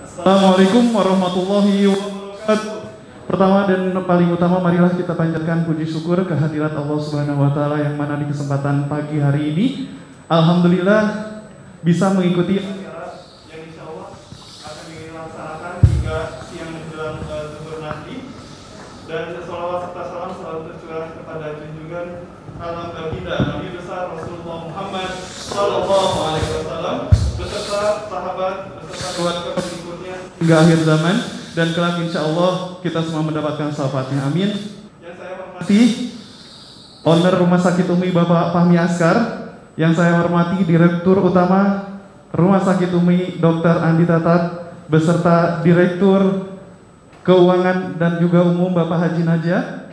Assalamualaikum warahmatullahi wabarakatuh. Pertama dan paling utama, marilah kita panjatkan puji syukur kehadirat Allah Subhanahu wa Ta'ala yang mana di kesempatan pagi hari ini, alhamdulillah bisa mengikuti acara yang insya Allah akan dilaksanakan hingga siang menjelang zuhur nanti. Dan sholawat serta salam selalu tercurah kepada junjungan alam baginda Nabi besar Rasulullah Muhammad Sallallahu Alaihi Wasallam beserta sahabat beserta keluarga pengikutnya hingga akhir zaman, dan kelak insya Allah kita semua mendapatkan syafaatnya, amin. Yang saya hormati owner Rumah Sakit Umi Bapak Fahmi Askar, yang saya hormati Direktur Utama Rumah Sakit Umi Dr. Andi Tatat beserta Direktur Keuangan dan juga Umum Bapak Haji Najah,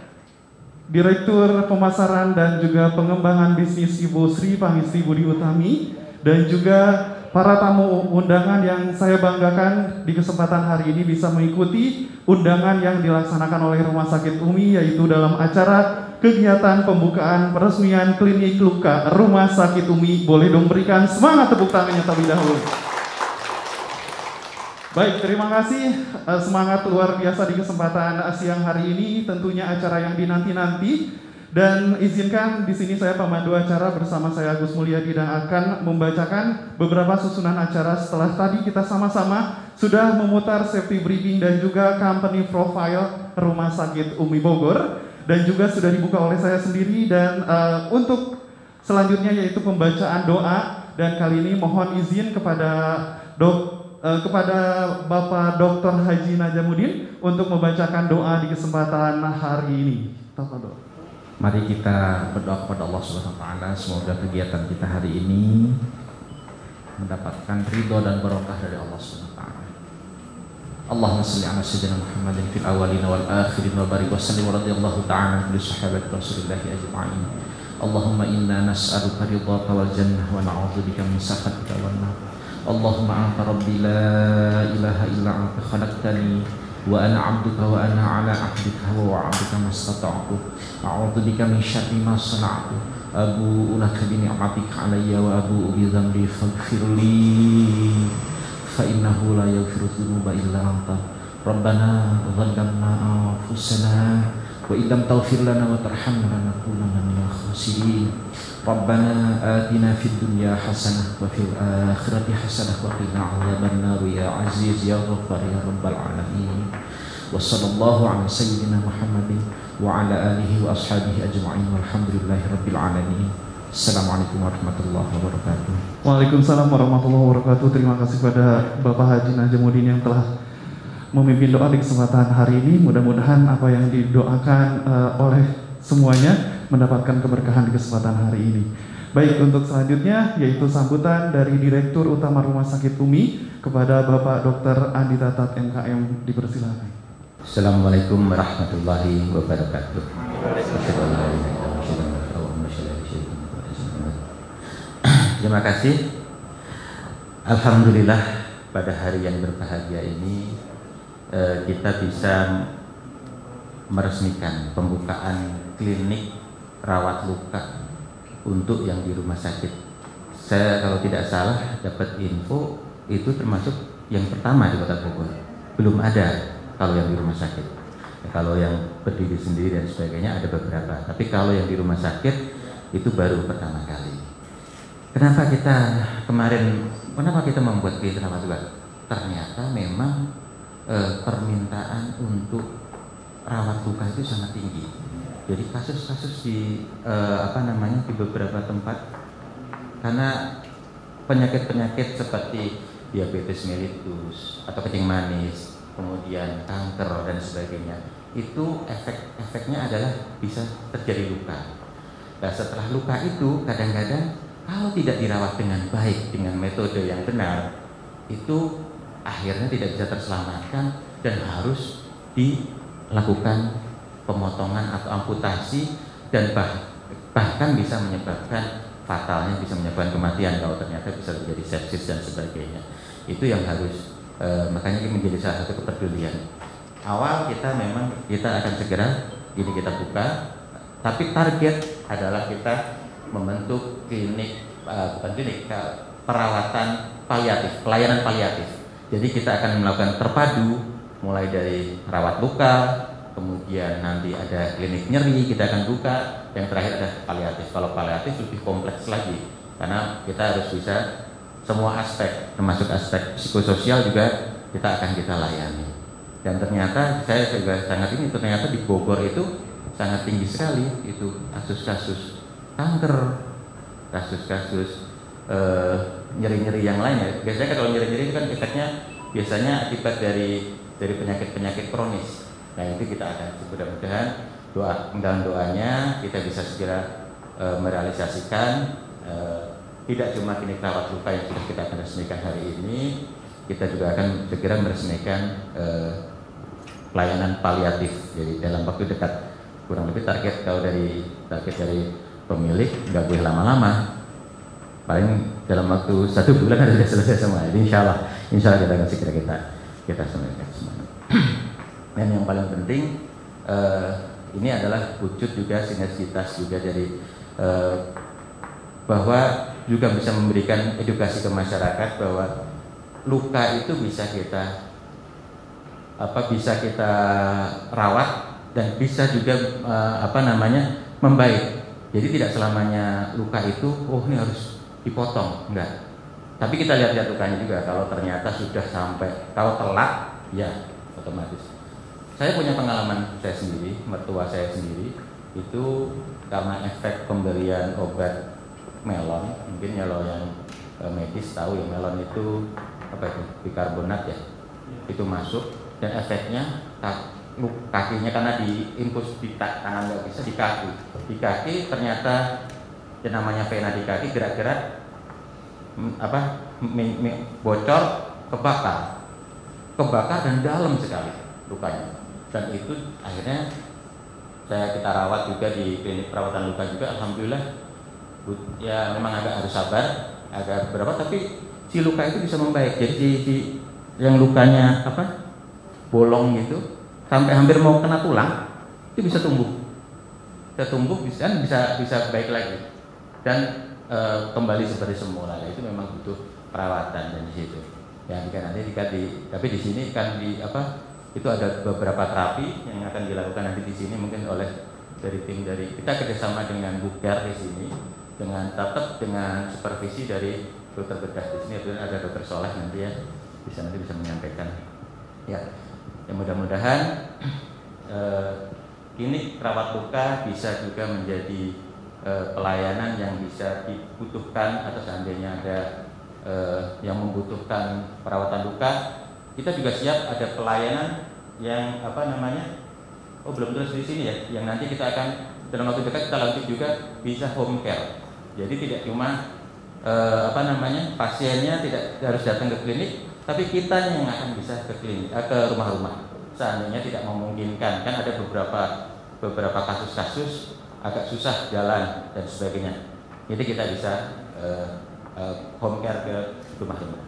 Direktur Pemasaran dan juga Pengembangan Bisnis Ibu Sri Pangistri Budi Utami, dan juga para tamu undangan yang saya banggakan di kesempatan hari ini bisa mengikuti undangan yang dilaksanakan oleh Rumah Sakit Umi, yaitu dalam acara kegiatan pembukaan peresmian klinik luka Rumah Sakit Umi. Boleh dong berikan semangat tepuk tangannya terlebih dahulu. Baik, terima kasih. Semangat luar biasa di kesempatan siang hari ini, tentunya acara yang dinanti-nanti. Dan izinkan di sini saya pemandu acara bersama saya Agus Mulyadi dan akan membacakan beberapa susunan acara setelah tadi kita sama-sama sudah memutar safety briefing dan juga company profile Rumah Sakit Umi Bogor, dan juga sudah dibuka oleh saya sendiri. Dan untuk selanjutnya yaitu pembacaan doa, dan kali ini mohon izin kepada Bapak Dr. Haji Najamuddin untuk membacakan doa di kesempatan hari ini. Tafadhol. Mari kita berdoa kepada Allah Subhanahu wa Ta'ala, semoga kegiatan kita hari ini mendapatkan ridho dan barokah dari Allah Subhanahu wa Ta'ala. Allahumma shalli ala sayyidina Muhammadin fil awwalin wal akhirin wa barik wa sallim radhiyallahu ta'ala li sahabati Rasulillah ajma'in. Allahumma inna nas'aluka ridhaka wal jannah wa na'udzubika min sakhatika wan nar. Allahumma anta rabbi la ilaha illa anta khalaqtani wa ana 'abduka wa ana 'ala 'ahdika wa wa'dika mastata'tu. A'udzu bika min syarri ma sana'tu. Abu'u laka bi ni'matika 'alayya wa abu'u bi dhanbi faghfirli fa innahu la yaghfiru dzunuba illa anta. Rabbana dzalamna anfusana wa illam taghfir lana wa tarhamna lanakunanna minal khasirin. Rabbana atina fid dunya hasanah wa fil akhirati hasanah wa qina adzabannar ya aziz ya ghaffar ya rabbal alamin. Wa sallallahu ala sayyidina Muhammadin wa ala alihi wa ashabihi ajma'in walhamdulillahi rabbil alamin. Assalamualaikum warahmatullahi wabarakatuh. Waalaikumsalam warahmatullahi wabarakatuh. Terima kasih kepada Bapak Haji Najamuddin yang telah memimpin doa di kesempatan hari ini. Mudah-mudahan apa yang didoakan oleh semuanya mendapatkan keberkahan di kesempatan hari ini. Baik, untuk selanjutnya yaitu sambutan dari Direktur Utama Rumah Sakit Umi kepada Bapak Dr. Andi Tatat MKM, dipersilakan. Assalamualaikum warahmatullahi wabarakatuh. Terima kasih. Alhamdulillah pada hari yang berbahagia ini kita bisa meresmikan pembukaan klinik rawat luka untuk yang di rumah sakit. Saya kalau tidak salah dapat info itu termasuk yang pertama di Kota Bogor. Belum ada kalau yang di rumah sakit. Kalau yang berdiri sendiri dan sebagainya ada beberapa. Tapi kalau yang di rumah sakit itu baru pertama kali. Kenapa kita membuat klinik rawat luka? Ternyata memang permintaan untuk rawat luka itu sangat tinggi. Jadi kasus-kasus di di beberapa tempat, karena penyakit-penyakit seperti diabetes mellitus atau kencing manis, kemudian kanker dan sebagainya, itu efeknya adalah bisa terjadi luka. Nah, setelah luka itu kadang-kadang kalau tidak dirawat dengan baik dengan metode yang benar, itu akhirnya tidak bisa terselamatkan dan harus dilakukan pemotongan atau amputasi, dan bahkan bisa menyebabkan fatalnya, bisa menyebabkan kematian kalau ternyata bisa terjadi sepsis dan sebagainya. Itu yang harus makanya ini menjadi salah satu kepedulian. Awal kita akan segera ini kita buka, tapi target adalah kita membentuk klinik perawatan paliatif, pelayanan paliatif. Jadi kita akan melakukan terpadu mulai dari rawat luka, kemudian nanti ada klinik nyeri kita akan buka, yang terakhir ada paliatif. Kalau paliatif lebih kompleks lagi karena kita harus bisa semua aspek, termasuk aspek psikososial juga kita layani. Dan ternyata saya juga ternyata di Bogor itu sangat tinggi sekali itu kasus-kasus kanker, kasus-kasus nyeri-nyeri yang lain ya. Biasanya kalau nyeri-nyeri itu kan efeknya biasanya akibat dari penyakit-penyakit kronis. Nah itu kita akan mudah-mudahan doanya kita bisa segera merealisasikan tidak cuma klinik rawat luka yang sudah kita akan resmikan hari ini, kita juga akan segera meresmikan pelayanan paliatif. Jadi dalam waktu dekat, kurang lebih target dari pemilik nggak boleh lama-lama, paling dalam waktu 1 bulan sudah selesai semua. Jadi insya Allah kita akan segera kita selesaikan semua. Dan yang paling penting ini adalah wujud juga sinergitas juga dari bahwa juga bisa memberikan edukasi ke masyarakat bahwa luka itu bisa kita rawat dan bisa juga membaik. Jadi tidak selamanya luka itu ini harus dipotong, enggak. Tapi kita lihat lukanya juga. Kalau ternyata sudah sampai, kalau telat, ya otomatis. Saya punya pengalaman saya sendiri, mertua saya sendiri itu karena efek pemberian obat melon, mungkin kalau yang medis tahu ya, melon itu bikarbonat ya, itu masuk dan efeknya kakinya karena diinfus di tangan nggak bisa, di kaki ternyata yang namanya vena di kaki gerak-gerak bocor, kebakar dan dalam sekali lukanya. Dan itu akhirnya kita rawat juga di klinik perawatan luka juga, alhamdulillah ya memang agak harus sabar, agak berapa, tapi si luka itu bisa membaik. Jadi yang lukanya bolong gitu sampai hampir mau kena tulang itu bisa tumbuh bisa baik lagi dan kembali seperti semula. Itu memang butuh perawatan dan di situ. Ya tapi di sini kan itu ada beberapa terapi yang akan dilakukan nanti di sini mungkin oleh dari tim kita kerjasama dengan Buker di sini dengan supervisi dari dokter bedah di sini. Ada dokter Soleh nanti bisa menyampaikan. Ya mudah-mudahan klinik rawat luka bisa juga menjadi pelayanan yang bisa dibutuhkan, atau seandainya ada yang membutuhkan perawatan luka, kita juga siap ada pelayanan yang belum terus di sini ya, yang nanti kita akan dalam waktu dekat kita lanjut juga bisa home care. Jadi tidak cuma pasiennya tidak harus datang ke klinik, tapi kita yang akan bisa ke klinik, ke rumah-rumah. Seandainya tidak memungkinkan, kan ada beberapa kasus-kasus agak susah jalan dan sebagainya. Jadi kita bisa home care ke rumah-rumah.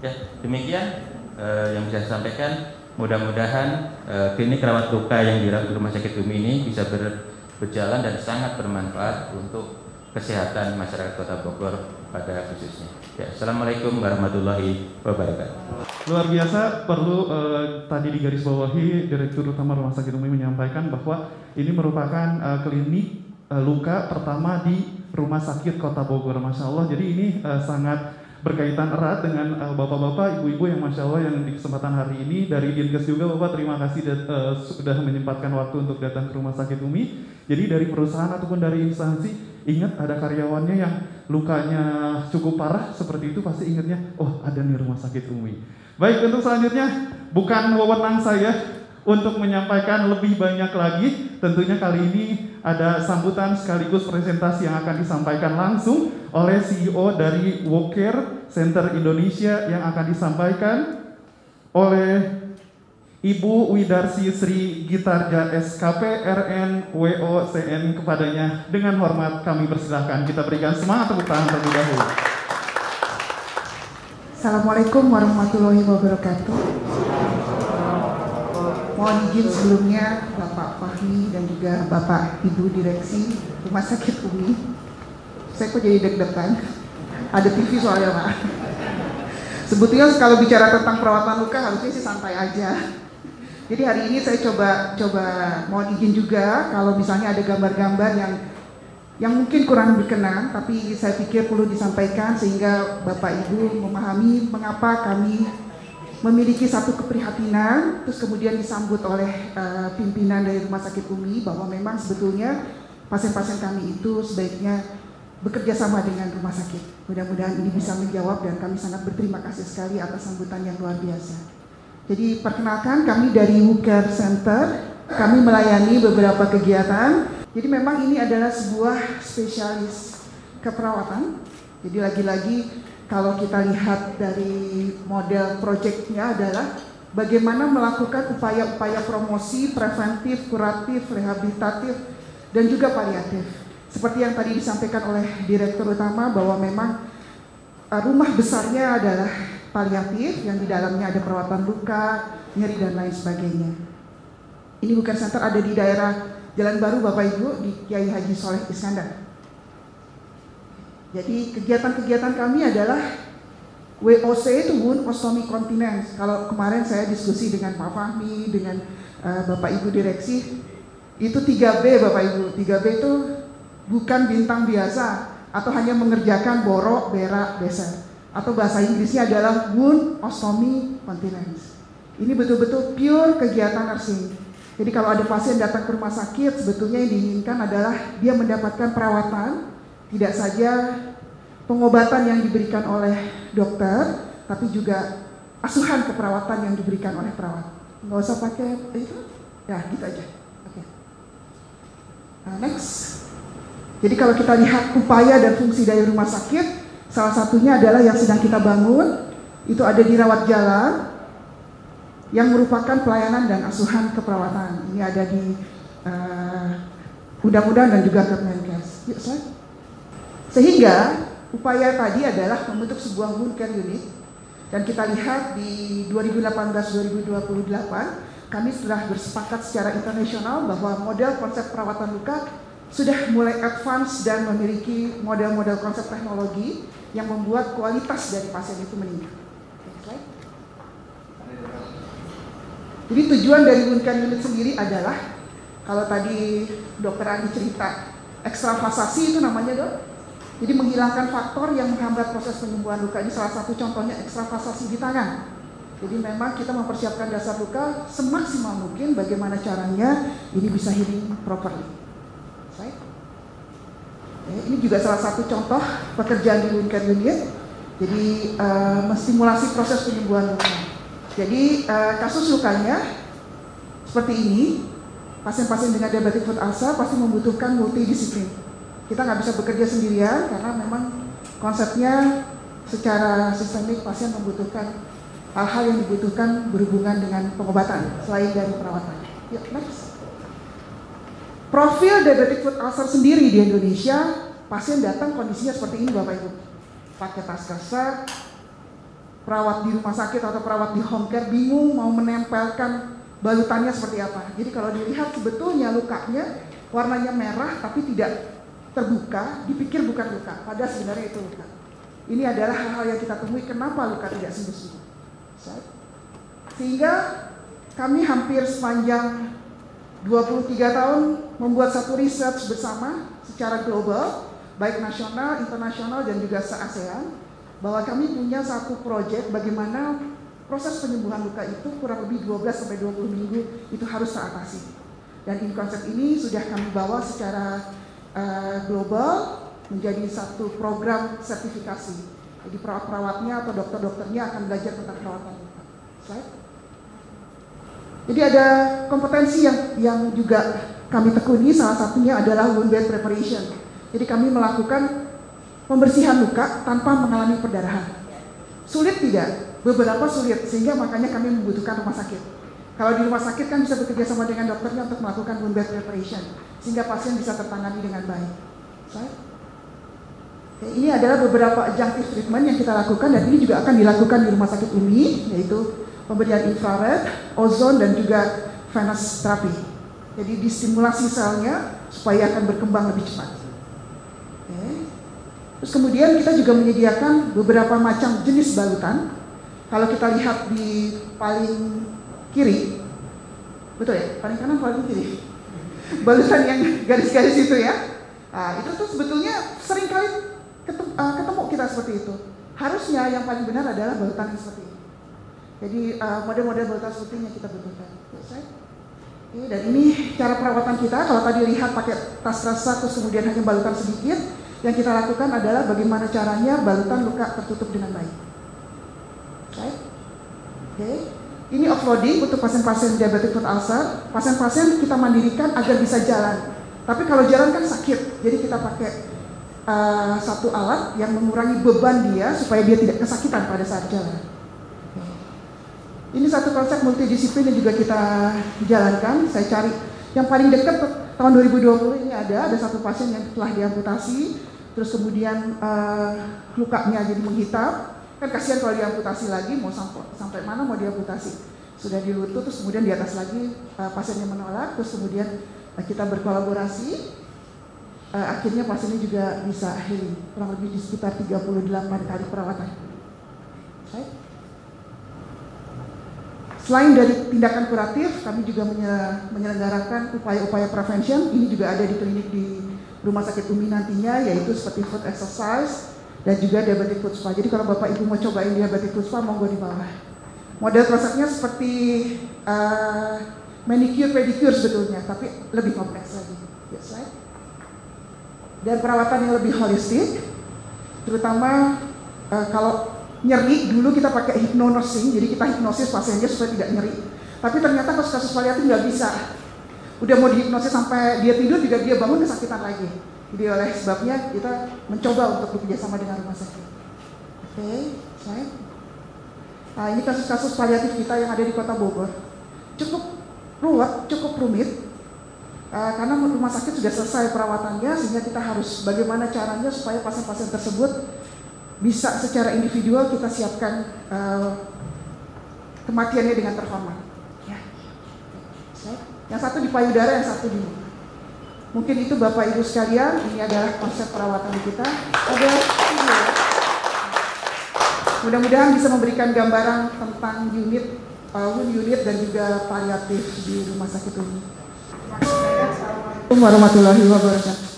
Ya, demikian yang bisa saya sampaikan. Mudah-mudahan klinik rawat luka yang di Rumah Sakit Umi ini bisa berjalan dan sangat bermanfaat untuk kesehatan masyarakat Kota Bogor pada khususnya. Ya, Assalamualaikum warahmatullahi wabarakatuh. Luar biasa, perlu tadi digarisbawahi Direktur Utama Rumah Sakit Umi menyampaikan bahwa ini merupakan klinik luka pertama di Rumah Sakit Kota Bogor. Masya Allah, jadi ini sangat berkaitan erat dengan bapak-bapak, ibu-ibu yang Masya Allah yang di kesempatan hari ini dari Dinkes juga. Bapak terima kasih sudah menyempatkan waktu untuk datang ke Rumah Sakit Umi. Jadi dari perusahaan ataupun dari instansi, ingat ada karyawannya yang lukanya cukup parah seperti itu, pasti ingatnya, oh ada nih Rumah Sakit Umi. Baik, untuk selanjutnya bukan wewenang saya untuk menyampaikan lebih banyak lagi. Tentunya kali ini ada sambutan sekaligus presentasi yang akan disampaikan langsung oleh CEO dari WOCare Center Indonesia yang akan disampaikan oleh Ibu Widarsi Sri Gitarja SKP RN WOCN. Kepadanya dengan hormat kami persilahkan, kita berikan semangat tepuk tangan terlebih dahulu. Assalamualaikum warahmatullahi wabarakatuh. Mohon izin sebelumnya Bapak Fahmi dan juga Bapak Ibu Direksi Rumah Sakit Umi. Saya kok jadi deg-degan. Ada TV soalnya Pak. Sebetulnya kalau bicara tentang perawatan luka harusnya sih santai aja. Jadi hari ini saya coba mohon izin juga kalau misalnya ada gambar-gambar yang mungkin kurang berkenan, tapi saya pikir perlu disampaikan sehingga Bapak Ibu memahami mengapa kami memiliki satu keprihatinan, terus kemudian disambut oleh pimpinan dari Rumah Sakit UMI bahwa memang sebetulnya pasien-pasien kami itu sebaiknya bekerja sama dengan rumah sakit. Mudah-mudahan ini bisa menjawab dan kami sangat berterima kasih sekali atas sambutan yang luar biasa. Jadi perkenalkan, kami dari WooCare Center, kami melayani beberapa kegiatan. Jadi memang ini adalah sebuah spesialis keperawatan. Jadi lagi-lagi kalau kita lihat dari model proyeknya adalah bagaimana melakukan upaya-upaya promosi, preventif, kuratif, rehabilitatif, dan juga paliatif. Seperti yang tadi disampaikan oleh Direktur Utama bahwa memang rumah besarnya adalah paliatif yang di dalamnya ada perawatan luka, nyeri dan lain sebagainya. Ini WooCare Center ada di daerah Jalan Baru Bapak Ibu di Kiai Haji Soleh Iskandar. Jadi kegiatan-kegiatan kami adalah WOC itu Wound Ostomy Continence. Kalau kemarin saya diskusi dengan Pak Fahmi, dengan Bapak Ibu Direksi, itu 3B Bapak Ibu. 3B itu bukan bintang biasa atau hanya mengerjakan borok, berak, beser. Atau bahasa Inggrisnya adalah Wound Ostomy Continence. Ini betul-betul pure kegiatan nursing. Jadi kalau ada pasien datang ke rumah sakit, sebetulnya yang diinginkan adalah dia mendapatkan perawatan, tidak saja pengobatan yang diberikan oleh dokter, tapi juga asuhan keperawatan yang diberikan oleh perawat. Nggak usah pakai itu, ya gitu aja. Oke. Next. Jadi kalau kita lihat upaya dan fungsi dari rumah sakit, salah satunya adalah yang sedang kita bangun, itu ada di rawat jalan, yang merupakan pelayanan dan asuhan keperawatan. Ini ada di undang-undang dan juga Kemenkes. Yuk, sehingga upaya tadi adalah membentuk sebuah wound care unit, dan kita lihat di 2018-2028 kami sudah bersepakat secara internasional bahwa model konsep perawatan luka sudah mulai advance dan memiliki model-model konsep teknologi yang membuat kualitas dari pasien itu meningkat. Jadi tujuan dari wound care unit sendiri adalah, kalau tadi Dokter Andi cerita, ekstravasasi itu namanya dok. Jadi menghilangkan faktor yang menghambat proses penyembuhan luka. Ini salah satu contohnya ekstravasasi di tangan. Jadi memang kita mempersiapkan dasar luka semaksimal mungkin bagaimana caranya ini bisa healing properly. Ini juga salah satu contoh pekerjaan di wound care unit. Jadi menstimulasi proses penyembuhan luka. Jadi kasus lukanya seperti ini, pasien-pasien dengan diabetic foot ulcer pasti membutuhkan multidisiplin. Kita nggak bisa bekerja sendirian karena memang konsepnya secara sistemik pasien membutuhkan hal-hal yang dibutuhkan berhubungan dengan pengobatan selain dari perawatan. Yuk, next. Profil diabetic foot ulcer sendiri di Indonesia, pasien datang kondisinya seperti ini Bapak Ibu. Pakai tas kresek, perawat di rumah sakit atau perawat di home care bingung mau menempelkan balutannya seperti apa. Jadi kalau dilihat sebetulnya lukanya warnanya merah tapi tidak terbuka, dipikir bukan luka, padahal sebenarnya itu luka. Ini adalah hal-hal yang kita temui kenapa luka tidak sembuh-sembuh. Sehingga kami hampir sepanjang 23 tahun membuat satu research bersama secara global, baik nasional, internasional, dan juga se-ASEAN, bahwa kami punya satu proyek bagaimana proses penyembuhan luka itu kurang lebih 12-20 minggu itu harus teratasi. Dan konsep ini sudah kami bawa secara global menjadi satu program sertifikasi. Jadi perawat-perawatnya atau dokter-dokternya akan belajar tentang perawatan luka. Jadi ada kompetensi yang juga kami tekuni, salah satunya adalah wound bed preparation. Jadi kami melakukan pembersihan luka tanpa mengalami perdarahan. Sulit tidak? Beberapa sulit, sehingga makanya kami membutuhkan rumah sakit. Kalau di rumah sakit kan bisa bekerja sama dengan dokternya untuk melakukan wound bed preparation, sehingga pasien bisa tertangani dengan baik. Ini adalah beberapa adjunctive treatment yang kita lakukan, dan ini juga akan dilakukan di rumah sakit UMI, yaitu pemberian infrared, ozon, dan juga venous therapy. Jadi distimulasi selnya supaya akan berkembang lebih cepat. Terus kemudian kita juga menyediakan beberapa macam jenis balutan. Kalau kita lihat di paling kiri, betul ya? Paling kanan, paling kiri. Balutan yang garis-garis itu ya. Itu tuh sebetulnya sering kali ketemu kita seperti itu. Harusnya yang paling benar adalah balutan yang seperti ini. Jadi model-model balutan seperti ini yang kita butuhkan. Oke, dan ini cara perawatan kita. Kalau tadi lihat pakai tas rasa terus kemudian hanya balutan sedikit, yang kita lakukan adalah bagaimana caranya balutan luka tertutup dengan baik. Oke. Ini offloading untuk pasien-pasien diabetic foot ulcer. Pasien-pasien kita mandirikan agar bisa jalan. Tapi kalau jalan kan sakit, jadi kita pakai satu alat yang mengurangi beban dia supaya dia tidak kesakitan pada saat jalan. Ini satu konsep multidisiplin yang juga kita jalankan. Saya cari yang paling dekat tahun 2020 ini ada satu pasien yang telah diamputasi, terus kemudian lukanya jadi menghitam. Kan kasihan kalau diamputasi lagi, mau sampai mana mau diamputasi. Sudah di lutut, terus kemudian di atas lagi pasiennya menolak, terus kemudian kita berkolaborasi. Akhirnya pasiennya juga bisa healing, kurang lebih di sekitar 38 kali perawatan. Baik. Selain dari tindakan kuratif, kami juga menyelenggarakan upaya-upaya prevention. Ini juga ada di klinik di Rumah Sakit Umi nantinya, yaitu seperti food exercise dan juga diabetic foot spa. Jadi kalau Bapak Ibu mau cobain diabetic foot spa, monggo di bawah. Model prosesnya seperti manicure pedicure sebetulnya, tapi lebih kompleks lagi. Slide. Dan perawatan yang lebih holistik, terutama kalau nyeri, dulu kita pakai hypnonursing, jadi kita hipnosis pasiennya supaya tidak nyeri. Tapi ternyata kasus-kasus paliatif nggak bisa. Udah mau dihipnosis sampai dia tidur juga dia bangun kesakitan lagi. Jadi oleh sebabnya kita mencoba untuk bekerjasama dengan rumah sakit. Oke, slide. Nah, ini kasus-kasus paliatif kita yang ada di Kota Bogor. Cukup ruwet, cukup rumit. Karena rumah sakit sudah selesai perawatannya, sehingga kita harus bagaimana caranya supaya pasien-pasien tersebut bisa secara individual kita siapkan kematiannya dengan terhormat. Ya. Yang satu di payudara, yang satu di mulut. Mungkin itu Bapak Ibu sekalian, ini adalah konsep perawatan kita. Ada video. Mudah-mudahan bisa memberikan gambaran tentang unit dan juga paliatif di Rumah Sakit Umi. Assalamualaikum warahmatullahi wabarakatuh.